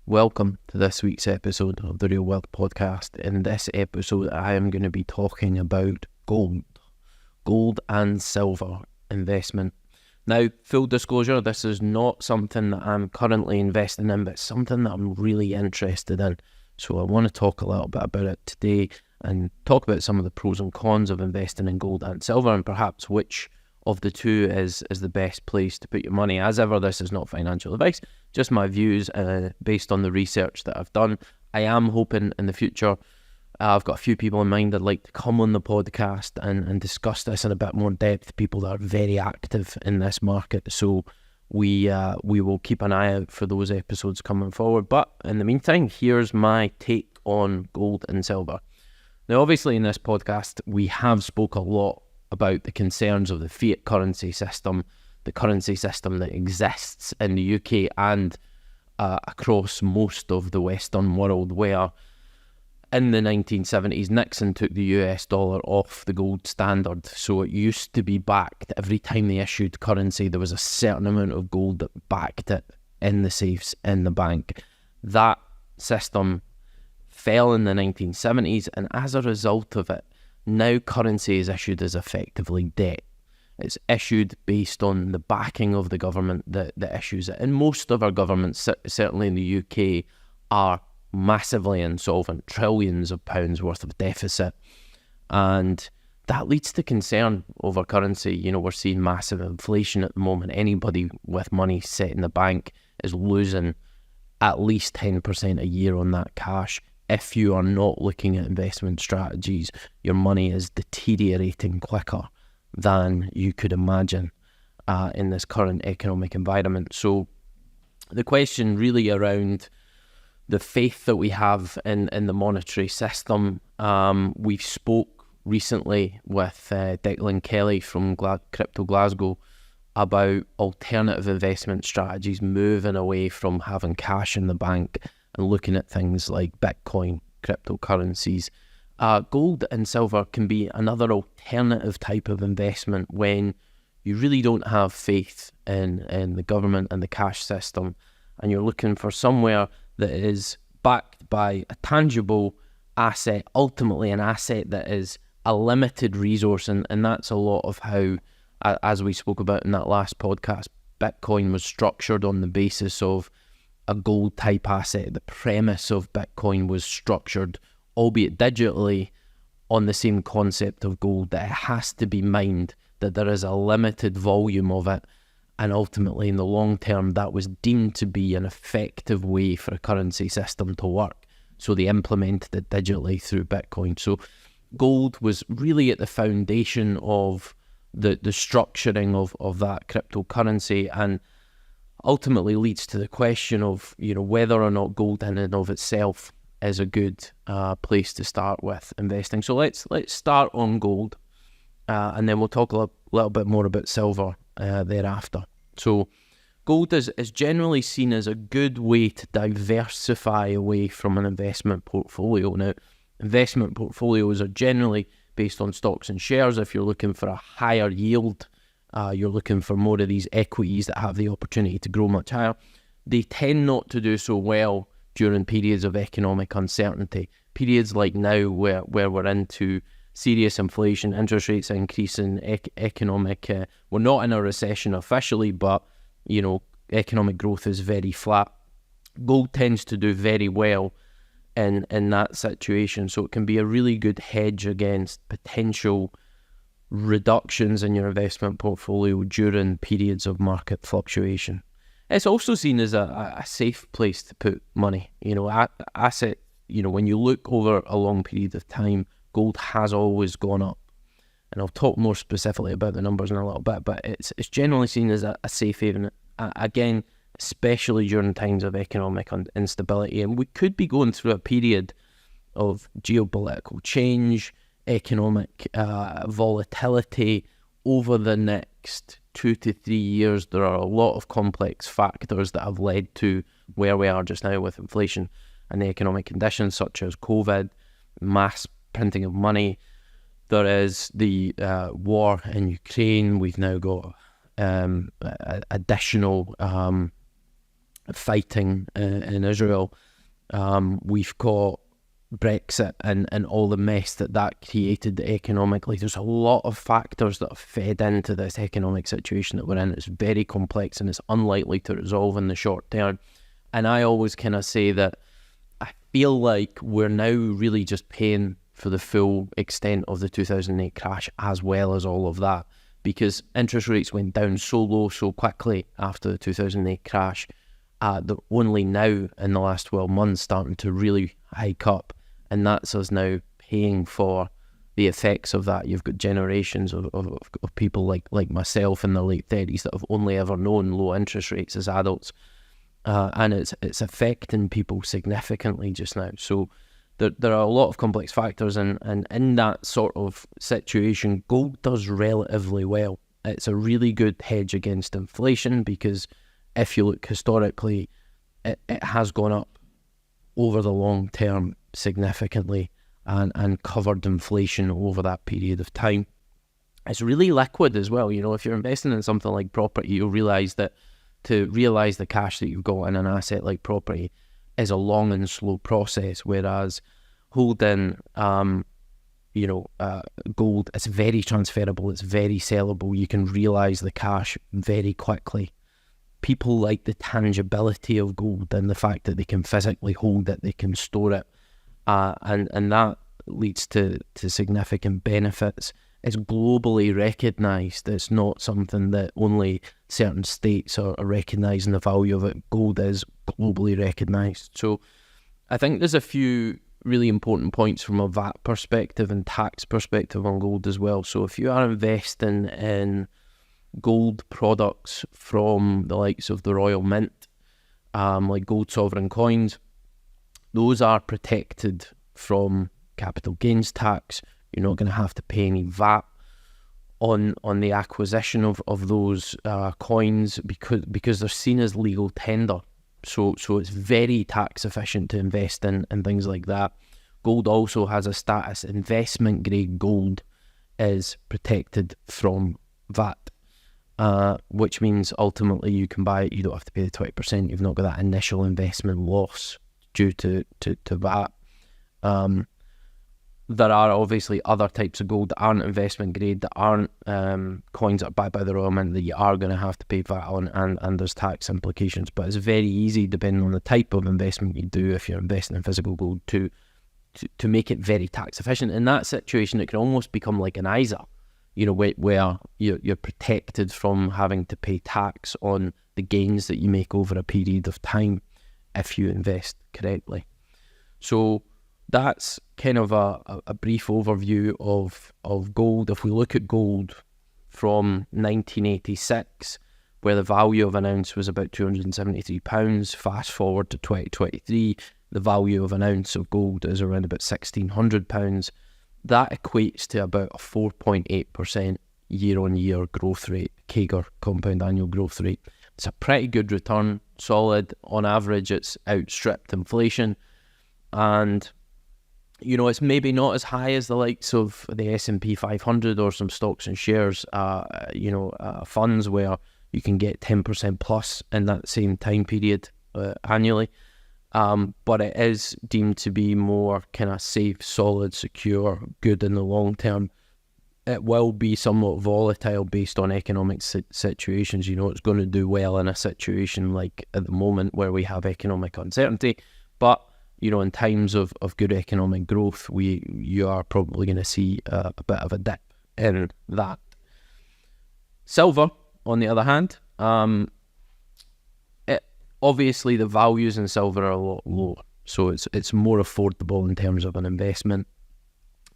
Welcome to this week's episode of the Real Wealth Podcast. In this episode, I am going to be talking about gold and silver investment. Now, full disclosure, this is not something that I'm currently investing in, but something that I'm really interested in. So I want to talk a little bit about it today and talk about some of the pros and cons of investing in gold and silver, and perhaps which of the two is the best place to put your money. As ever, this is not financial advice, just my views based on the research that I've done. I am hoping in the future, I've got a few people in mind I'd like to come on the podcast and discuss this in a bit more depth, people that are very active in this market. So we will keep an eye out for those episodes coming forward. But in the meantime, here's my take on gold and silver. Now, obviously in this podcast, we have spoke a lot about the concerns of the fiat currency system, the currency system that exists in the UK and across most of the Western world, where in the 1970s, Nixon took the US dollar off the gold standard. So it used to be backed. Every time they issued currency, there was a certain amount of gold that backed it in the safes in the bank. That system fell in the 1970s, and as a result of it, now currency is issued as effectively debt. It's issued based on the backing of the government that issues it. And most of our governments, certainly in the UK, are massively insolvent, trillions of pounds worth of deficit. And that leads to concern over currency. You know, we're seeing massive inflation at the moment. Anybody with money set in the bank is losing at least 10% a year on that cash. If you are not looking at investment strategies, your money is deteriorating quicker than you could imagine in this current economic environment. So the question really around the faith that we have in the monetary system, we've spoke recently with Declan Kelly from Crypto Glasgow about alternative investment strategies, moving away from having cash in the bank and looking at things like Bitcoin, cryptocurrencies. Gold and silver can be another alternative type of investment when you really don't have faith in the government and the cash system, and you're looking for somewhere that is backed by a tangible asset, ultimately an asset that is a limited resource, and that's a lot of how, as we spoke about in that last podcast, Bitcoin was structured on the basis of a gold type asset. The premise of Bitcoin was structured, albeit digitally, on the same concept of gold, that it has to be mined, that there is a limited volume of it, and ultimately in the long term that was deemed to be an effective way for a currency system to work. So they implemented it digitally through Bitcoin. So gold was really at the foundation of the structuring of that cryptocurrency, and ultimately leads to the question of, you know, whether or not gold in and of itself is a good place to start with investing. So let's start on gold, and then we'll talk a little bit more about silver thereafter. So gold is generally seen as a good way to diversify away from an investment portfolio. Now, investment portfolios are generally based on stocks and shares. If you're looking for a higher yield, you're looking for more of these equities that have the opportunity to grow much higher. They tend not to do so well during periods of economic uncertainty. Periods like now where we're into serious inflation, interest rates increasing, economic... we're not in a recession officially, but, you know, economic growth is very flat. Gold tends to do very well in that situation. So it can be a really good hedge against potential reductions in your investment portfolio during periods of market fluctuation. It's also seen as a safe place to put money. You know, asset, you know, when you look over a long period of time, gold has always gone up. And I'll talk more specifically about the numbers in a little bit, but it's generally seen as a safe haven. Again, especially during times of economic instability. And we could be going through a period of geopolitical change, economic volatility over the next 2 to 3 years. There are a lot of complex factors that have led to where we are just now with inflation and the economic conditions, such as COVID, mass printing of money. There is the war in Ukraine. We've now got additional fighting in Israel. We've got Brexit and all the mess that created economically. There's a lot of factors that have fed into this economic situation that we're in. It's very complex and it's unlikely to resolve in the short term. And I always kind of say that I feel like we're now really just paying for the full extent of the 2008 crash as well as all of that, because interest rates went down so low so quickly after the 2008 crash. They're only now in the last 12 months starting to really hike up, and that's us now paying for the effects of that. You've got generations of people like myself in their late 30s that have only ever known low interest rates as adults, and it's affecting people significantly just now. So there are a lot of complex factors, and in that sort of situation, gold does relatively well. It's a really good hedge against inflation because if you look historically, it has gone up over the long term significantly and covered inflation over that period of time. It's really liquid as well. You know, if you're investing in something like property, you'll realise that to realise the cash that you've got in an asset like property is a long and slow process, whereas holding gold, it's very transferable, it's very sellable. You can realise the cash very quickly. People like the tangibility of gold and the fact that they can physically hold it, they can store it, and that leads to significant benefits. It's globally recognised. It's not something that only certain states are recognising the value of it. Gold is globally recognised. So I think there's a few really important points from a VAT perspective and tax perspective on gold as well. So if you are investing in gold products from the likes of the Royal Mint, like gold sovereign coins, those are protected from capital gains tax. You're not going to have to pay any VAT on the acquisition of those coins because they're seen as legal tender. So it's very tax efficient to invest in and things like that. Gold also has a status. Investment grade gold is protected from VAT, which means ultimately you can buy it. You don't have to pay the 20%. You've not got that initial investment loss due to VAT. There are obviously other types of gold that aren't investment grade, that aren't coins that are backed by the Royal Mint, that you are going to have to pay VAT on, and there's tax implications. But it's very easy, depending on the type of investment you do, if you're investing in physical gold, to make it very tax efficient. In that situation, it can almost become like an ISA, you know, where you're protected from having to pay tax on the gains that you make over a period of time if you invest correctly. So that's kind of a brief overview of gold. If we look at gold from 1986, where the value of an ounce was about £273, fast forward to 2023, the value of an ounce of gold is around about £1,600. That equates to about a 4.8% year-on-year growth rate, CAGR, compound annual growth rate. It's a pretty good return, solid. On average, it's outstripped inflation, and you know, it's maybe not as high as the likes of the S&P 500 or some stocks and shares, funds where you can get 10% plus in that same time period annually. But it is deemed to be more kind of safe, solid, secure, good in the long term. It will be somewhat volatile based on economic situations. You know, it's going to do well in a situation like at the moment where we have economic uncertainty, but you know, in times of good economic growth, you are probably going to see a bit of a dip in that. Silver, on the other hand, obviously the values in silver are a lot lower, so it's more affordable in terms of an investment.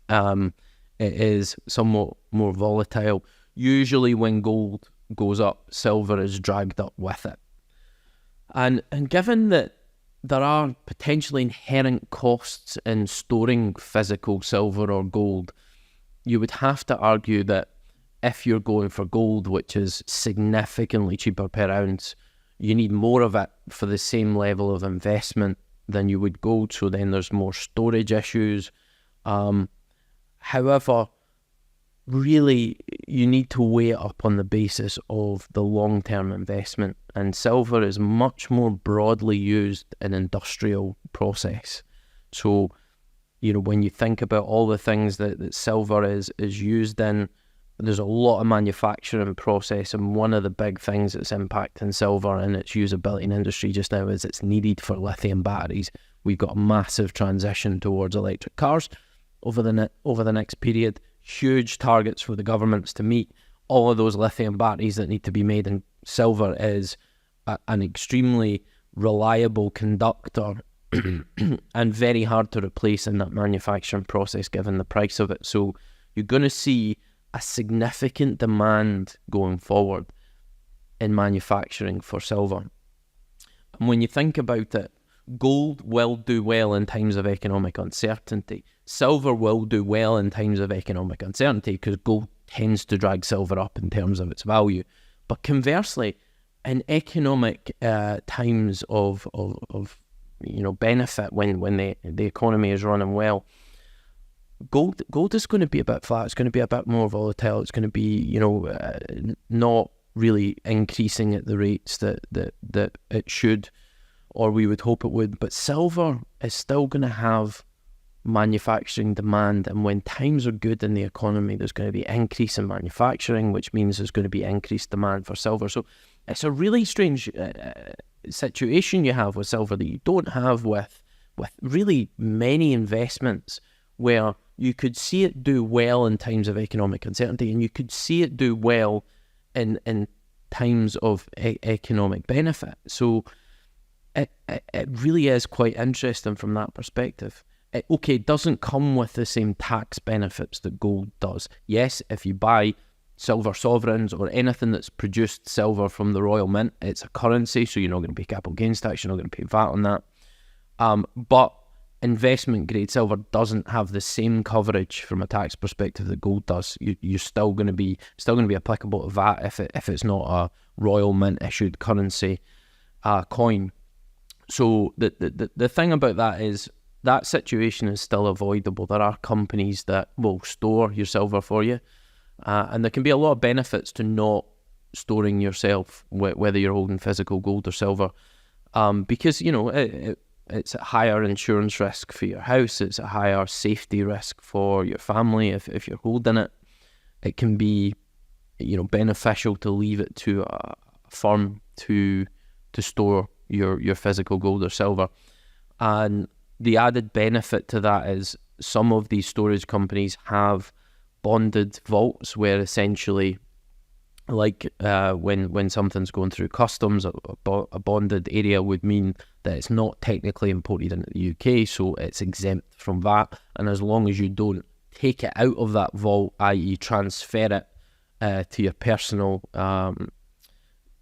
It is somewhat more volatile. Usually when gold goes up, silver is dragged up with it. And given that there are potentially inherent costs in storing physical silver or gold, you would have to argue that if you're going for gold, which is significantly cheaper per ounce, you need more of it for the same level of investment than you would gold, so then there's more storage issues. However, really you need to weigh it up on the basis of the long-term investment, and silver is much more broadly used in industrial process. So, when you think about all the things that silver is used in, there's a lot of manufacturing process, and one of the big things that's impacting silver and its usability in industry just now is it's needed for lithium batteries. We've got a massive transition towards electric cars over the next period. Huge targets for the governments to meet. All of those lithium batteries that need to be made, and silver is an extremely reliable conductor and very hard to replace in that manufacturing process given the price of it. So you're going to see a significant demand going forward in manufacturing for silver. And when you think about it, gold will do well in times of economic uncertainty. Silver will do well in times of economic uncertainty because gold tends to drag silver up in terms of its value. But conversely, in economic times of benefit, when the economy is running well, gold is going to be a bit flat. It's going to be a bit more volatile. It's going to be not really increasing at the rates that it should, or we would hope it would. But silver is still going to have manufacturing demand, and when times are good in the economy, there's going to be increase in manufacturing, which means there's going to be increased demand for silver. So it's a really strange situation you have with silver that you don't have with really many investments, where you could see it do well in times of economic uncertainty, and you could see it do well in times of economic benefit. So it really is quite interesting from that perspective. It doesn't come with the same tax benefits that gold does. Yes, if you buy silver sovereigns or anything that's produced silver from the Royal Mint, it's a currency, so you're not going to pay capital gains tax, you're not going to pay VAT on that. But investment grade silver doesn't have the same coverage from a tax perspective that gold does. You're still going to be applicable to VAT if it's not a Royal Mint issued currency coin. So the thing about that is that situation is still avoidable. There are companies that will store your silver for you, and there can be a lot of benefits to not storing yourself, whether you're holding physical gold or silver, because it's a higher insurance risk for your house. It's a higher safety risk for your family if you're holding it. It can be beneficial to leave it to a firm to store your physical gold or silver. And the added benefit to that is some of these storage companies have bonded vaults, where essentially, like when something's going through customs, a bonded area would mean that it's not technically imported into the UK, so it's exempt from VAT. And as long as you don't take it out of that vault, i.e. transfer it to your personal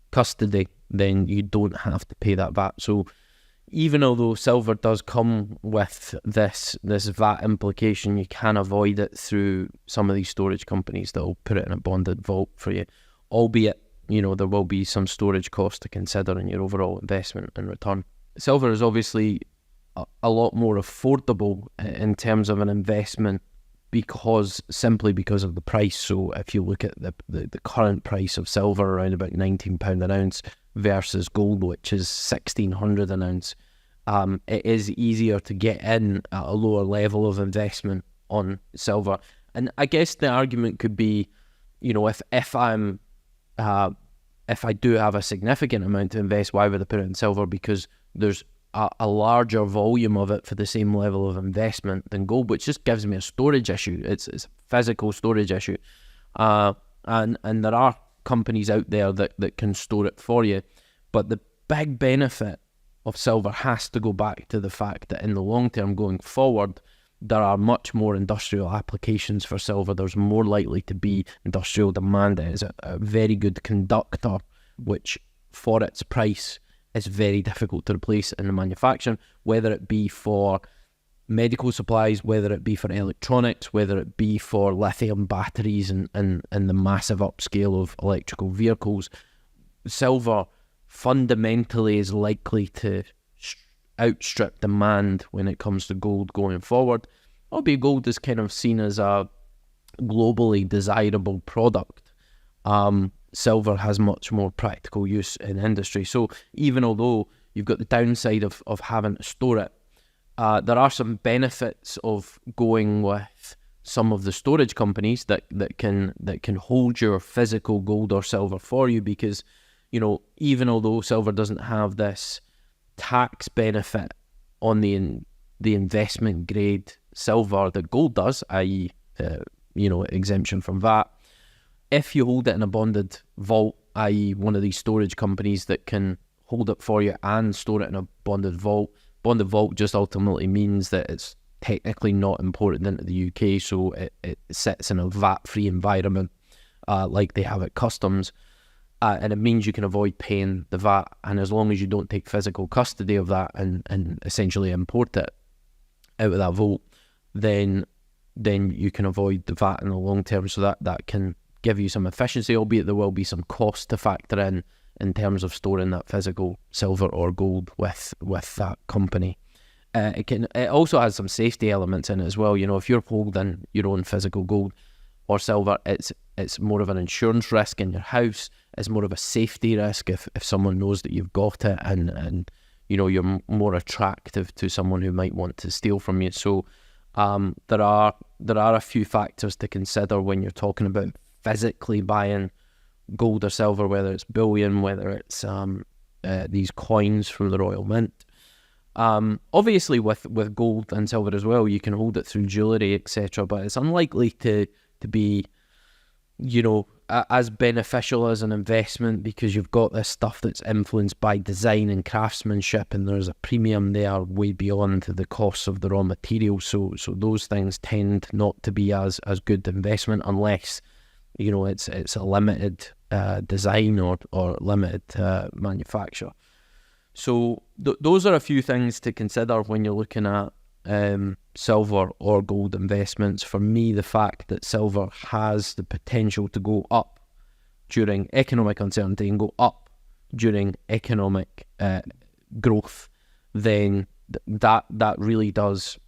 custody, then you don't have to pay that VAT. So even although silver does come with this VAT implication, you can avoid it through some of these storage companies that will put it in a bonded vault for you, albeit there will be some storage costs to consider in your overall investment and return. Silver is obviously a lot more affordable in terms of an investment simply because of the price. So if you look at the current price of silver, around about £19 an ounce, versus gold, which is $1,600 an ounce, it is easier to get in at a lower level of investment on silver. And I guess the argument could be, if I do have a significant amount to invest, why would I put it in silver? Because there's a larger volume of it for the same level of investment than gold, which just gives me a storage issue. It's a physical storage issue. And there are companies out there that can store it for you. But the big benefit of silver has to go back to the fact that in the long term going forward, there are much more industrial applications for silver. There's more likely to be industrial demand. It is a very good conductor, which for its price is very difficult to replace in the manufacturing, whether it be for medical supplies, whether it be for electronics, whether it be for lithium batteries and the massive upscale of electrical vehicles. Silver fundamentally is likely to outstrip demand when it comes to gold going forward. Albeit gold is kind of seen as a globally desirable product, silver has much more practical use in industry. So even although you've got the downside of having to store it, there are some benefits of going with some of the storage companies that can hold your physical gold or silver for you, because, you know, even although silver doesn't have this tax benefit on the investment grade silver that gold does, i.e., exemption from VAT, if you hold it in a bonded vault, i.e. one of these storage companies that can hold it for you and store it in a bonded vault just ultimately means that it's technically not imported into the UK, so it sits in a VAT-free environment like they have at customs, and it means you can avoid paying the VAT, and as long as you don't take physical custody of that and essentially import it out of that vault, then you can avoid the VAT in the long term. So that can give you some efficiency, albeit there will be some cost to factor in terms of storing that physical silver or gold with that company. It also has some safety elements in it as well. You know, if you're holding your own physical gold or silver, it's more of an insurance risk in your house. It's more of a safety risk if someone knows that you've got it, and you know, you're more attractive to someone who might want to steal from you. So there are a few factors to consider when you're talking about physically buying gold or silver, whether it's bullion, whether it's these coins from the Royal Mint. Obviously with gold and silver as well, you can hold it through jewellery, etc., but it's unlikely to be, you know, as beneficial as an investment, because you've got this stuff that's influenced by design and craftsmanship, and there's a premium there way beyond the costs of the raw materials. So those things tend not to be as good investment unless, you know, it's a limited design or limited manufacture. So those are a few things to consider when you're looking at silver or gold investments. For me, the fact that silver has the potential to go up during economic uncertainty and go up during economic growth, then that really does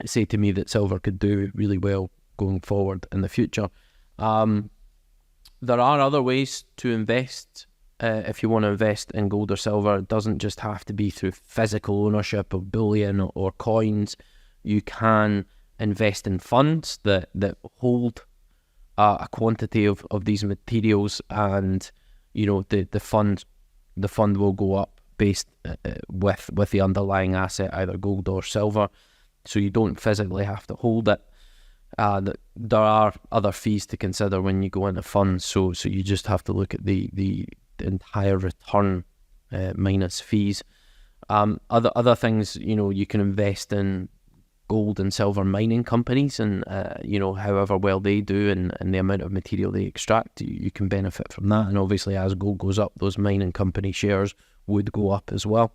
say to me that silver could do really well going forward in the future. There are other ways to invest. If you want to invest in gold or silver, it doesn't just have to be through physical ownership of bullion or coins. You can invest in funds that hold a quantity of these materials, and you know, the fund will go up based with the underlying asset, either gold or silver. So you don't physically have to hold it. There are other fees to consider when you go into funds, so you just have to look at the entire return minus fees. Other things, you know, you can invest in gold and silver mining companies, and you know, however well they do and the amount of material they extract, you can benefit from that. And obviously, as gold goes up, those mining company shares would go up as well.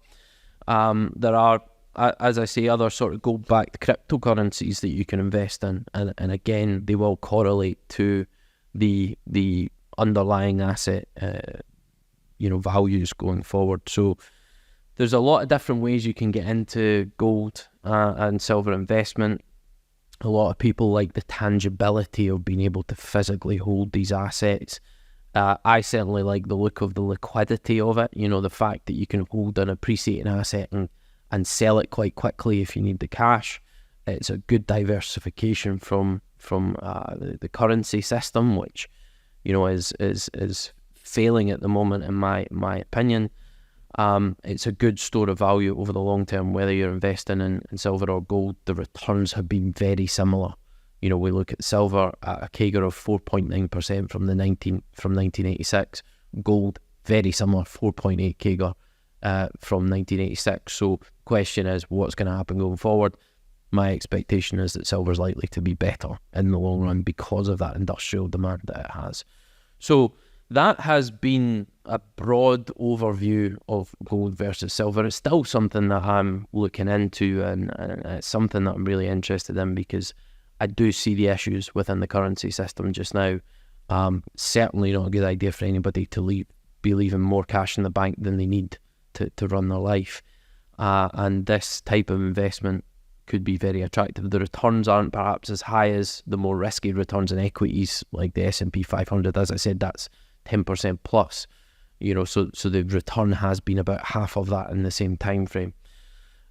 There are, as I say, other sort of gold-backed cryptocurrencies that you can invest in, and again, they will correlate to the underlying asset values going forward. So there's a lot of different ways you can get into gold and silver investment. A lot of people like the tangibility of being able to physically hold these assets. I certainly like the look of the liquidity of it, you know, the fact that you can hold an appreciating asset and sell it quite quickly if you need the cash. It's a good diversification from the currency system, which, you know, is failing at the moment in my opinion. It's a good store of value over the long term, whether you're investing in silver or gold. The returns have been very similar. You know, we look at silver at a CAGR of 4.9% from 1986. Gold, very similar, 4.8 CAGR from 1986. So question is, what's going to happen going forward? My expectation is that silver is likely to be better in the long run because of that industrial demand that it has. So that has been a broad overview of gold versus silver. It's still something that I'm looking into, and it's something that I'm really interested in, because I do see the issues within the currency system just now. Certainly not a good idea for anybody to be leaving more cash in the bank than they need to run their life. And this type of investment could be very attractive. The returns aren't perhaps as high as the more risky returns in equities, like the S&P 500. As I said, that's 10% plus. So the return has been about half of that in the same time frame.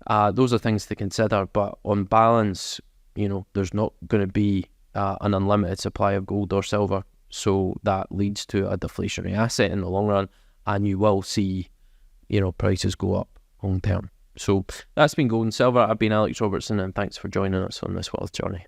Those are things to consider, but on balance, there's not going to be an unlimited supply of gold or silver, so that leads to a deflationary asset in the long run, and you will see, prices go up long term. So that's been gold and silver. I've been Alex Robertson, and thanks for joining us on this wealth journey.